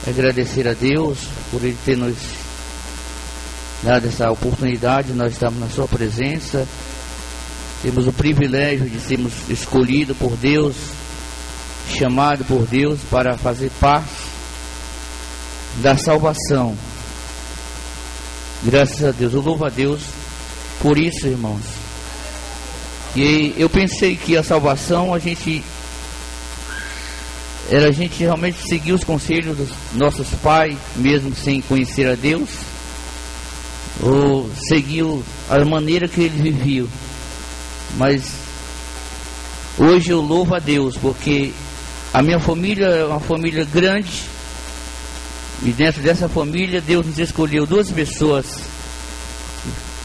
agradecer a Deus por Ele ter nos dado essa oportunidade. Nós estamos na Sua presença, temos o privilégio de sermos escolhidos por Deus, chamado por Deus para fazer parte da salvação. Graças a Deus, eu louvo a Deus por isso, irmãos. E eu pensei que a salvação, a gente realmente seguir os conselhos dos nossos pais, mesmo sem conhecer a Deus, ou seguir a maneira que eles viviam. Mas hoje eu louvo a Deus, porque a minha família é uma família grande, e dentro dessa família Deus nos escolheu duas pessoas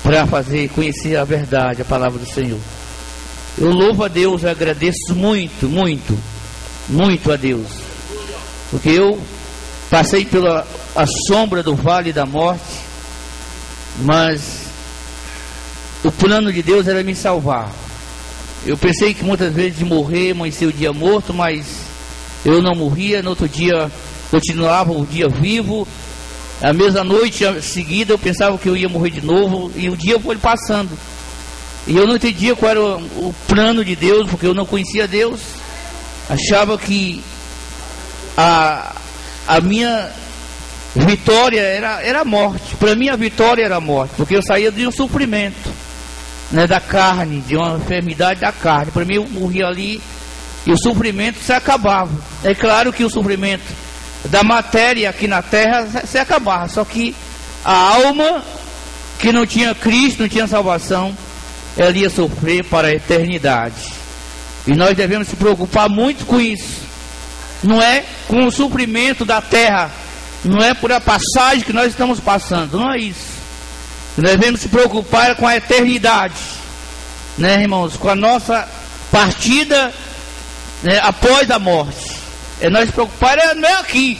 para conhecer a verdade, a palavra do Senhor. Eu louvo a Deus, eu agradeço muito a Deus, porque eu passei pela sombra do vale da morte, mas o plano de Deus era me salvar. Eu pensei que muitas vezes de morrer, amanhecer o dia morto, mas eu não morria. No outro dia continuava o dia vivo. A mesma noite seguida eu pensava que eu ia morrer de novo, e o dia foi passando, e eu não entendia qual era o plano de Deus, porque eu não conhecia Deus. Achava que a minha vitória era a morte. Para mim a vitória era a morte, porque eu saía de um sofrimento, né, da carne, de uma enfermidade da carne. Para mim eu morria ali e o sofrimento se acabava. É claro que o sofrimento da matéria aqui na terra se acabava, só que a alma que não tinha Cristo, não tinha salvação, ela ia sofrer para a eternidade. E nós devemos se preocupar muito com isso. Não é com o sofrimento da terra, não é por a passagem que nós estamos passando, não é isso. Nós devemos se preocupar com a eternidade, né, irmãos? Com a nossa partida, né, após a morte. Nós se preocupar não é aqui.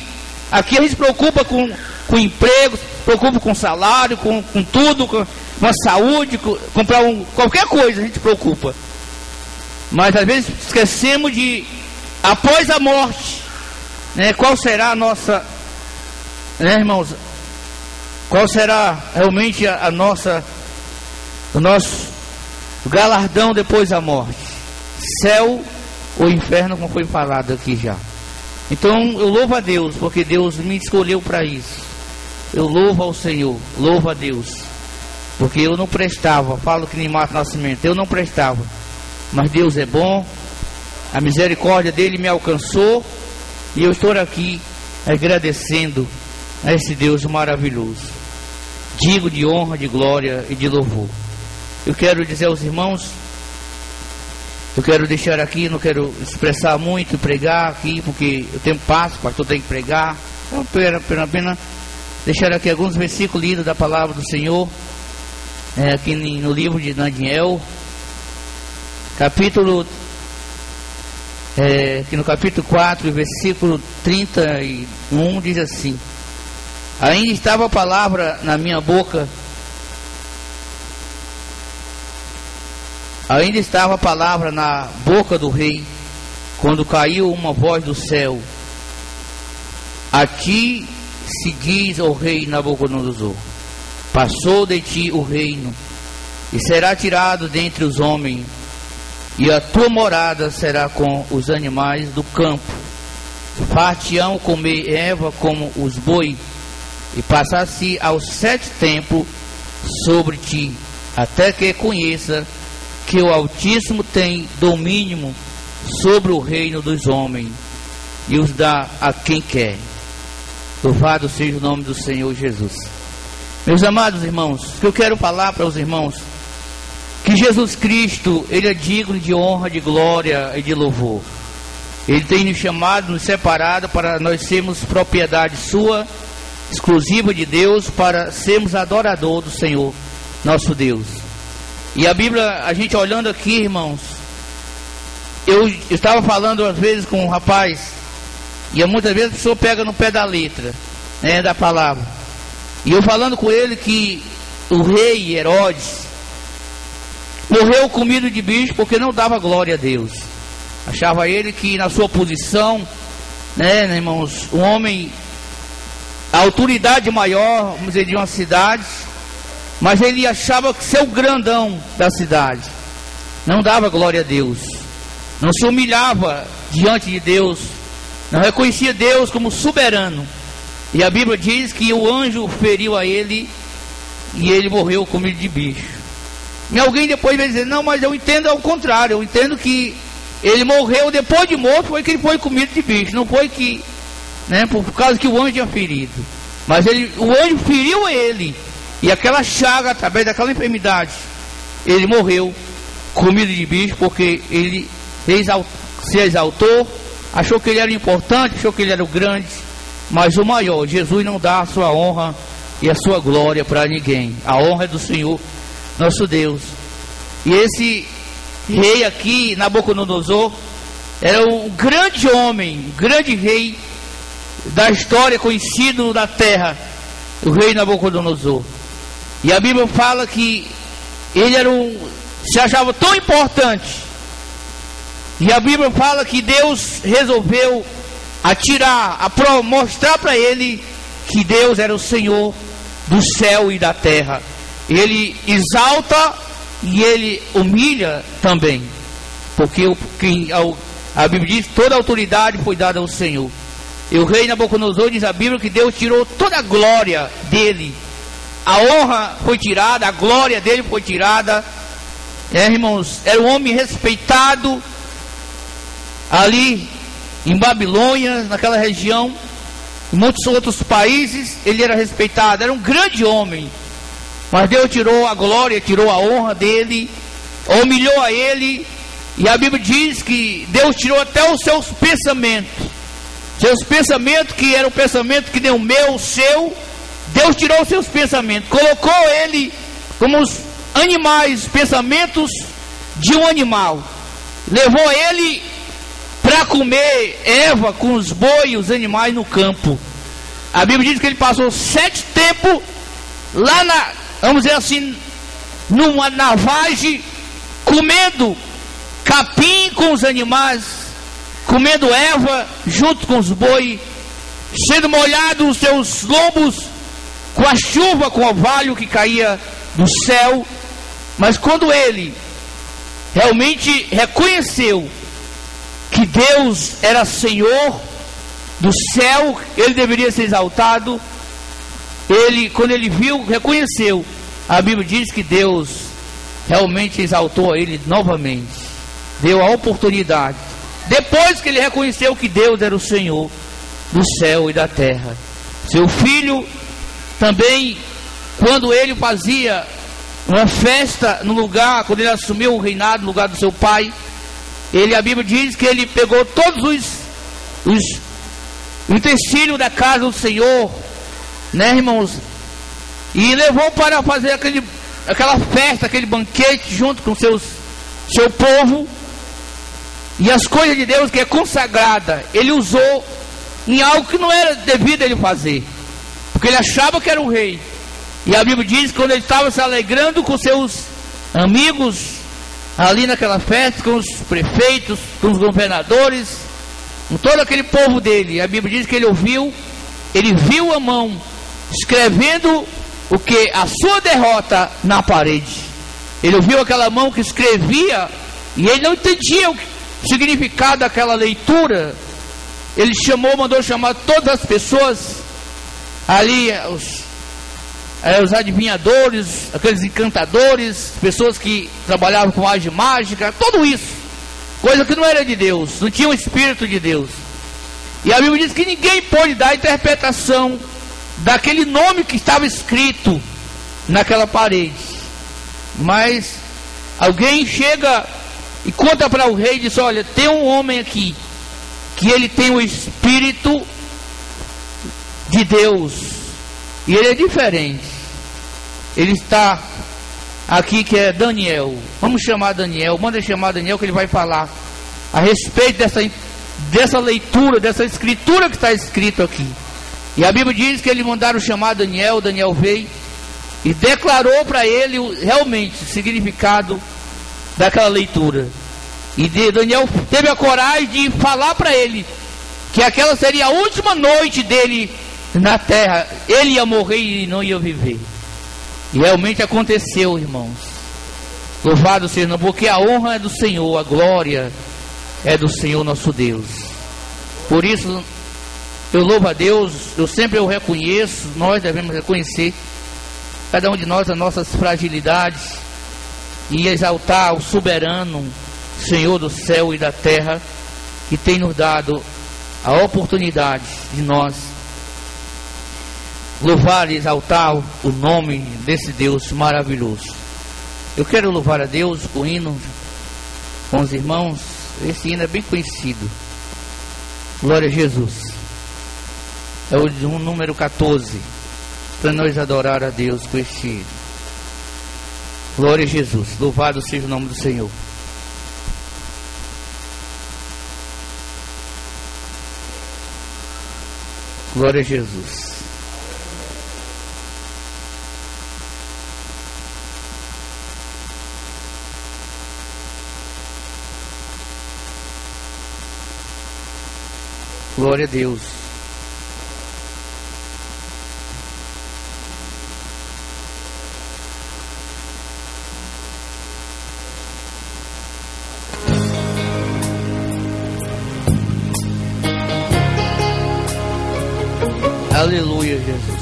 Aqui a gente se preocupa com emprego, se preocupa com salário, com tudo, com a saúde, comprar qualquer coisa a gente se preocupa. Mas às vezes esquecemos de, após a morte, né, qual será a nossa, né, irmãos, qual será realmente o nosso galardão depois da morte? Céu ou inferno, como foi falado aqui já. Então eu louvo a Deus, porque Deus me escolheu para isso. Eu louvo ao Senhor, louvo a Deus, porque eu não prestava. Falo que nem Marco Nascimento, eu não prestava, mas Deus é bom, a misericórdia dele me alcançou, e eu estou aqui agradecendo a esse Deus maravilhoso, digno de honra, de glória e de louvor. Eu quero dizer aos irmãos, eu quero deixar aqui, não quero expressar muito, pregar aqui, porque o tempo passa, o pastor tem que pregar. Então, apenas deixar aqui alguns versículos lidos da palavra do Senhor, aqui no livro de Daniel, capítulo, aqui no capítulo 4, versículo 31, diz assim: ainda estava a palavra na minha boca, ainda estava a palavra na boca do rei, quando caiu uma voz do céu: a ti se diz, ó rei Nabucodonosor, passou de ti o reino, e será tirado dentre os homens, e a tua morada será com os animais do campo. Far-te-ão comer erva como os boi, e passar-se aos 7 tempos sobre ti, até que conheça que o Altíssimo tem domínio sobre o reino dos homens, e os dá a quem quer. Louvado seja o nome do Senhor Jesus. Meus amados irmãos, o que eu quero falar para os irmãos, que Jesus Cristo, Ele é digno de honra, de glória e de louvor. Ele tem nos chamado, nos separado para nós sermos propriedade sua, exclusiva de Deus, para sermos adorador do Senhor, nosso Deus. E a Bíblia, a gente olhando aqui, irmãos, eu estava falando às vezes com um rapaz, e muitas vezes a pessoa pega no pé da letra, né, da palavra. E eu falando com ele que o rei Herodes morreu comido de bicho porque não dava glória a Deus. Achava ele que na sua posição, né, irmãos, um homem a autoridade maior, vamos dizer, de uma cidade, mas ele achava que ser o grandão da cidade. Não dava glória a Deus, não se humilhava diante de Deus, não reconhecia Deus como soberano. E a Bíblia diz que o anjo feriu a ele e ele morreu comido de bicho. E alguém depois vai dizer: não, mas eu entendo ao contrário, eu entendo que ele morreu, depois de morto foi que ele foi comido de bicho, não foi que, né, por causa que o anjo tinha ferido. Mas o anjo feriu ele, e aquela chaga, através daquela enfermidade, ele morreu comido de bicho, porque ele se exaltou, achou que ele era importante, achou que ele era o grande. Mas o maior, Jesus não dá a sua honra e a sua glória para ninguém. A honra é do Senhor, nosso Deus. E esse rei aqui, Nabucodonosor, era um grande homem, um grande rei da história, conhecido da terra, o rei Nabucodonosor. E a Bíblia fala que ele se achava tão importante. E a Bíblia fala que Deus resolveu mostrar para ele que Deus era o Senhor do céu e da terra. Ele exalta e ele humilha também, porque a Bíblia diz: toda a autoridade foi dada ao Senhor. E o rei Nabucodonosor, diz a Bíblia, que Deus tirou toda a glória dele, a honra foi tirada, a glória dele foi tirada. Irmãos, era um homem respeitado ali em Babilônia, naquela região, em muitos outros países ele era respeitado, era um grande homem. Mas Deus tirou a glória, tirou a honra dele, humilhou a ele. E a Bíblia diz que Deus tirou até os seus pensamentos, que era o pensamento que nem o meu, o seu. Deus tirou os seus pensamentos, colocou ele como os animais, pensamentos de um animal, levou ele para comer erva com os bois e os animais no campo. A Bíblia diz que ele passou 7 tempos lá vamos dizer assim, numa vargem, comendo capim com os animais, comendo erva junto com os bois, sendo molhado os seus lombos com a chuva, com o orvalho que caía do céu. Mas quando ele realmente reconheceu que Deus era Senhor do céu, ele deveria ser exaltado. Quando ele reconheceu, a Bíblia diz que Deus realmente exaltou a ele novamente, deu a oportunidade, depois que ele reconheceu que Deus era o Senhor do céu e da terra. Seu filho também, quando ele fazia uma festa no lugar, quando ele assumiu o reinado no lugar do seu pai, a Bíblia diz que ele pegou todos os utensílios da casa do Senhor, né, irmãos, e levou para fazer aquela festa, aquele banquete junto com seu povo. E as coisas de Deus que é consagrada, ele usou em algo que não era devido a ele fazer, porque ele achava que era um rei. E a Bíblia diz que quando ele estava se alegrando com seus amigos ali naquela festa, com os prefeitos, com os governadores, com todo aquele povo dele, a Bíblia diz que ele viu a mão escrevendo a sua derrota na parede. Ele ouviu aquela mão que escrevia, e ele não entendia o significado daquela leitura. Ele mandou chamar todas as pessoas ali, os adivinhadores, aqueles encantadores, pessoas que trabalhavam com arte mágica, tudo isso, coisa que não era de Deus, não tinha o Espírito de Deus. E a Bíblia diz que ninguém pôde dar interpretação daquele nome que estava escrito naquela parede. Mas alguém chega e conta para o rei e diz: olha, tem um homem aqui que ele tem o Espírito de Deus, e ele é diferente. Ele está aqui, que é Daniel. Vamos chamar Daniel, manda chamar Daniel, que ele vai falar a respeito dessa leitura, dessa escritura que está escrito aqui. E a Bíblia diz que eles mandaram chamar Daniel. Daniel veio e declarou para ele realmente o significado daquela leitura. E Daniel teve a coragem de falar para ele que aquela seria a última noite dele na terra, ele ia morrer e não ia viver. E realmente aconteceu, irmãos. Louvado seja o Senhor, porque a honra é do Senhor, a glória é do Senhor nosso Deus. Por isso eu louvo a Deus, eu sempre reconheço, nós devemos reconhecer, cada um de nós, as nossas fragilidades, e exaltar o soberano Senhor do céu e da terra, que tem nos dado a oportunidade de nós louvar e exaltar o nome desse Deus maravilhoso. Eu quero louvar a Deus com o hino, com os irmãos. Esse hino é bem conhecido. Glória a Jesus. É o número 14, para nós adorar a Deus com este hino. Glória a Jesus. Louvado seja o nome do Senhor. Glória a Jesus. Glória a Deus. Aleluia, Jesus.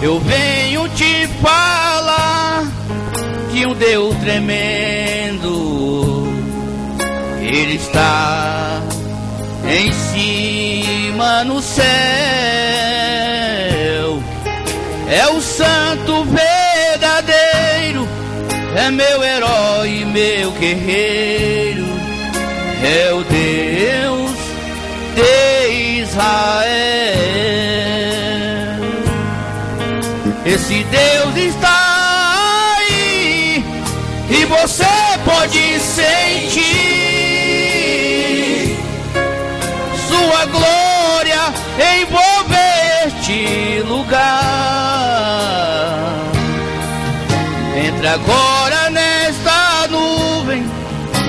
Eu venho te falar de um Deus tremendo. Ele está em cima no céu. É o santo verdadeiro, é meu herói, meu guerreiro, é o Deus de Israel. Esse Deus está aí e você pode sentir sua glória envolver este lugar. Entre agora nesta nuvem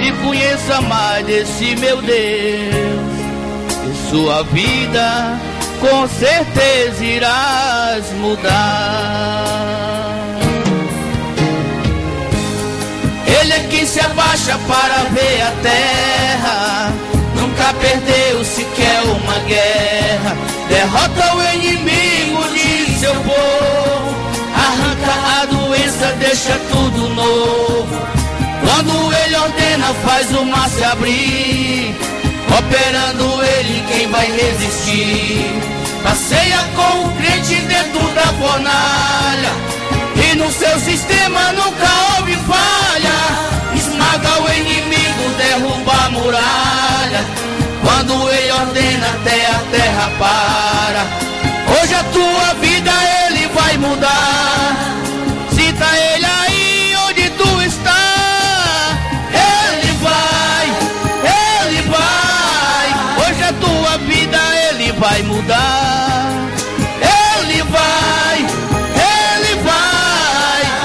e conheça mais desse meu Deus, e sua vida com certeza irás mudar. Ele é quem se abaixa para ver a terra, nunca perdeu sequer uma guerra, derrota o inimigo de seu povo, arranca a doença, deixa tudo novo. Quando ele ordena, faz o mar se abrir, operando ele, quem vai resistir? Passeia com o crente dentro da fornalha, e no seu sistema nunca houve falha. Esmaga o inimigo, derruba a muralha. Quando ele ordena, até a terra para. Hoje a tua vida ele vai mudar. Cita ele aí onde tu está. Ele vai. Hoje a tua vida ele vai mudar. Ele vai.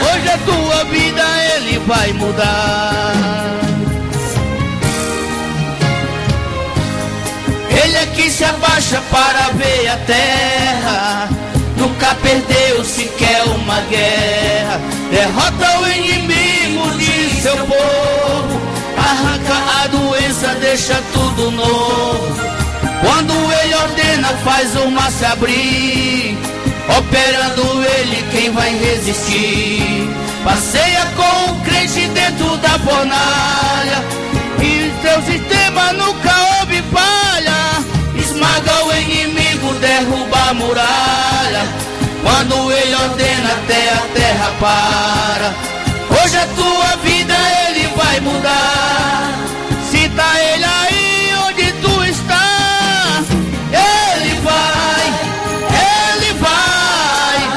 Hoje a tua vida ele vai mudar. Ele é que se abaixa para ver a terra, nunca perdeu sequer uma guerra, derrota o inimigo de seu povo, arranca a doença, deixa tudo novo. Quando ele ordena, faz o mar se abrir, operando ele, quem vai resistir? Passeia com o crente dentro da fornalha, e seu sistema nunca houve falha. Esmaga o inimigo, derruba a muralha. Quando ele ordena, até a terra para. Hoje a tua vida ele vai mudar. Cita ele aí onde tu está. Ele vai.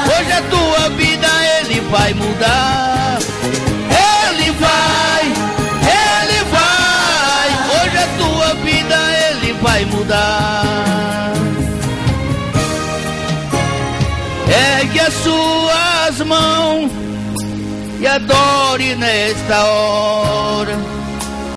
Hoje a tua vida ele vai mudar. Ele vai. Hoje a tua vida ele vai mudar. Ergue as suas mãos e adore nesta hora.